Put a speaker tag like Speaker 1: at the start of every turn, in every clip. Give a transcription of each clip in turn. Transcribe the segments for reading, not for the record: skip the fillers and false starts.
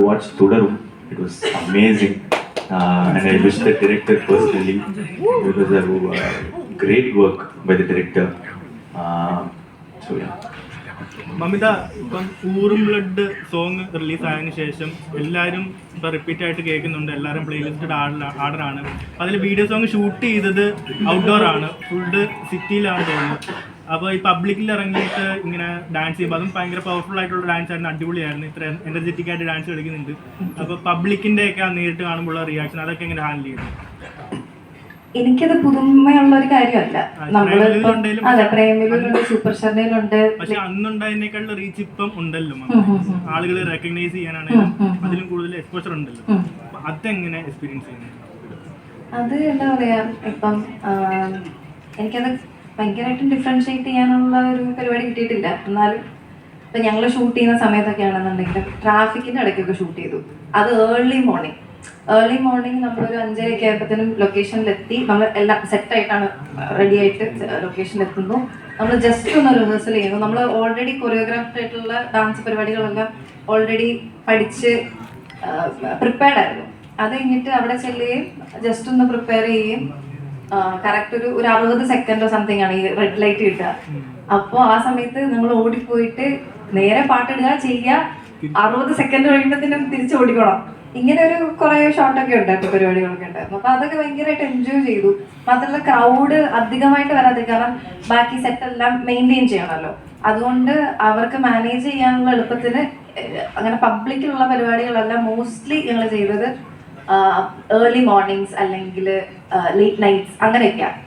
Speaker 1: watched Thudarum. It was amazing. And I wish the director personally. It was a great work by the director. So yeah.
Speaker 2: Mamitha, ഇപ്പം ഊറും blood song റിലീസായതിനു ശേഷം എല്ലാവരും ഇപ്പം repeat ആയിട്ട് കേൾക്കുന്നുണ്ട്, എല്ലാവരും പ്ലേലിസ്റ്റഡ് ആർഡറാണ്. അതിൽ വീഡിയോ സോങ് ഷൂട്ട് ചെയ്തത് ഔട്ട്ഡോർ ആണ്, ഫുള്ള് സിറ്റിയിലാണ് തോന്നുന്നു. അപ്പോൾ ഈ പബ്ലിക്കിൽ ഇറങ്ങിയിട്ട് ഇങ്ങനെ ഡാൻസ് ചെയ്യുമ്പോൾ അതും ഭയങ്കര പവർഫുൾ ആയിട്ടുള്ള ഡാൻസ് ആയിരുന്നു, അടിപൊളിയായിരുന്നു, ഇത്ര എനർജറ്റിക് ആയിട്ട് ഡാൻസ് കളിക്കുന്നുണ്ട്. അപ്പോൾ പബ്ലിക്കിൻ്റെ ഒക്കെ നേരിട്ട് കാണുമ്പോഴുള്ള റിയാക്ഷൻ അതൊക്കെ എങ്ങനെ ഹാൻഡിൽ ചെയ്യുന്നു?
Speaker 3: എനിക്കത് പുതുമയുള്ള ഒരു കാര്യമല്ല. നമ്മള് അതെ, പ്രേമിലുണ്ട്, സൂപ്പർ ഷർണയിലുണ്ട്.
Speaker 2: പക്ഷെ അന്നുണ്ടായതിനേക്കാളുള്ള റീച്ച് ഇപ്പം ഉണ്ടല്ലോ, ആളുകൾ റെക്കഗ്നൈസ് ചെയ്യാനാണെങ്കിലും അതിലും കൂടുതൽ എക്സ്പോഷർ ഉണ്ടല്ലോ. അതെങ്ങനെ എക്സ്പീരിയൻസ് ചെയ്യുന്നത്?
Speaker 3: അത് എന്താ പറയാ, ഇപ്പം എനിക്കത് ഭയങ്കരമായിട്ടും ഡിഫറൻഷിയേറ്റ് ചെയ്യാനുള്ള ഒരു പരിപാടി കിട്ടിയിട്ടില്ല. എന്നാലും ഇപ്പം ഞങ്ങൾ ഷൂട്ട് ചെയ്യുന്ന സമയത്തൊക്കെ ആണെന്നുണ്ടെങ്കിലും ട്രാഫിക്കിൻ്റെ ഇടയ്ക്കൊക്കെ ഷൂട്ട് ചെയ്തു. അത് ഏർലി മോർണിംഗ് നമ്മളൊരു 5:30 ആയപ്പോഴത്തേനും ലൊക്കേഷനിലെത്തി. നമ്മൾ എല്ലാം സെറ്റായിട്ടാണ് റെഡി ആയിട്ട് ലൊക്കേഷനിലെത്തുന്നു. നമ്മൾ ജസ്റ്റ് ഒന്ന് റിഹേഴ്സൽ ചെയ്യുന്നു. നമ്മൾ ഓൾറെഡി കൊറിയോഗ്രാഫ്ഡ് ആയിട്ടുള്ള ഡാൻസ് പരിപാടികളെല്ലാം ഓൾറെഡി പഠിച്ച് പ്രിപ്പയർഡ് ആയിരുന്നു. അത് കഴിഞ്ഞിട്ട് അവിടെ ചെല്ലുകയും ജസ്റ്റ് ഒന്ന് പ്രിപ്പയർ ചെയ്യുകയും കറക്റ്റ് ഒരു 60 സെക്കൻഡോ സംതിങ് ആണ് ഈ റെഡ് ലൈറ്റ് കിട്ടുക. അപ്പോൾ ആ സമയത്ത് നമ്മൾ ഓടിപ്പോയിട്ട് നേരെ പാട്ടിടുക ചെയ്യുക, 60 സെക്കൻഡ് കഴിയുമ്പോഴത്തേനും തിരിച്ച് ഓടിക്കണം. ഇങ്ങനെ ഒരു കുറേ ഷോട്ടൊക്കെ ഉണ്ടായിരുന്നു, പരിപാടികളൊക്കെ ഉണ്ടായിരുന്നു. അപ്പോൾ അതൊക്കെ ഭയങ്കരമായിട്ട് എൻജോയ് ചെയ്തു. മാത്രമല്ല ക്രൗഡ് അധികമായിട്ട് വരാതെ, കാരണം ബാക്കി സെറ്റെല്ലാം മെയിൻറ്റെയിൻ ചെയ്യണമല്ലോ. അതുകൊണ്ട് അവർക്ക് മാനേജ് ചെയ്യാനുള്ള എളുപ്പത്തിന് അങ്ങനെ പബ്ലിക്കിലുള്ള പരിപാടികളെല്ലാം മോസ്റ്റ്ലി ഞങ്ങൾ ചെയ്തത് ഏർലി മോർണിംഗ്സ് അല്ലെങ്കിൽ ലേറ്റ് നൈറ്റ്സ് അങ്ങനെയൊക്കെയാണ്.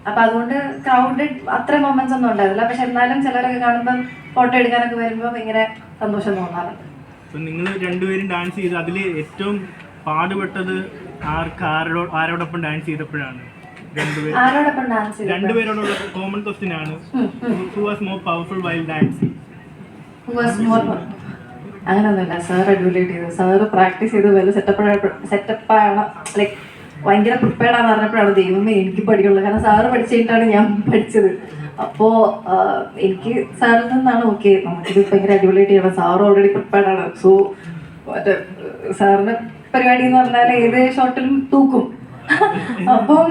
Speaker 3: അപ്പം അതുകൊണ്ട് ക്രൗഡഡ് അത്ര മൊമെന്റ്സ് ഒന്നും ഉണ്ടായിരുന്നില്ല. പക്ഷെ എന്നാലും ചിലരൊക്കെ കാണുമ്പം ഫോട്ടോ എടുക്കാനൊക്കെ വരുമ്പോൾ ഭയങ്കര സന്തോഷം തോന്നാറുണ്ട്.
Speaker 2: നിങ്ങൾ രണ്ടുപേരും ഡാൻസ് ചെയ്ത് അതിൽ ഏറ്റവും പാടുപെട്ടത് ആരോടൊപ്പം ഡാൻസ് ചെയ്തപ്പോഴാണ്?
Speaker 3: ആരോടൊപ്പം ഡാൻസ് ചെയ്തു?
Speaker 2: രണ്ടുപേരോടുള്ള കോമൺ ക്വസ്റ്റ്യൻ ആണ്. Who was more powerful while dancing?
Speaker 3: അങ്ങനൊന്നുമില്ല, സാർ അടിപൊളിയായിട്ട് ചെയ്തു. സാറ് പ്രാക്ടീസ് ചെയ്ത് വല്ല സെറ്റപ്പാണ്, ലൈക്ക് ഭയങ്കര പ്രിപ്പയർഡാന്ന് പറഞ്ഞപ്പോഴാണ് ദൈവമേ എനിക്ക് പഠിക്കുള്ളൂ. കാരണം സാറ് പഠിച്ചു കഴിഞ്ഞിട്ടാണ് ഞാൻ പഠിച്ചത്. അപ്പോൾ എനിക്ക് സാറിൽ നിന്നാണ് ഓക്കെ നമുക്കിത് ഭയങ്കര അടിപൊളിയായിട്ട് ചെയ്യണം, സാർ ഓൾറെഡി പ്രിപ്പയർഡാണ്. സോ മറ്റേ സാറിൻ്റെ പരിപാടി എന്ന് പറഞ്ഞാൽ ഏത് ഷോട്ടിലും തൂക്കും. അപ്പം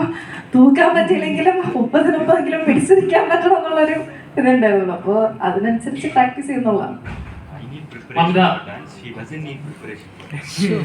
Speaker 3: തൂക്കാൻ പറ്റിയില്ലെങ്കിലും 30-30 പിടിച്ചു നിൽക്കാൻ പറ്റണം എന്നുള്ളൊരു ഇതുണ്ടായിരുന്നു. അപ്പോൾ അതിനനുസരിച്ച് പ്രാക്ടീസ് ചെയ്യുന്നുള്ളതാണ്.
Speaker 4: Thank you.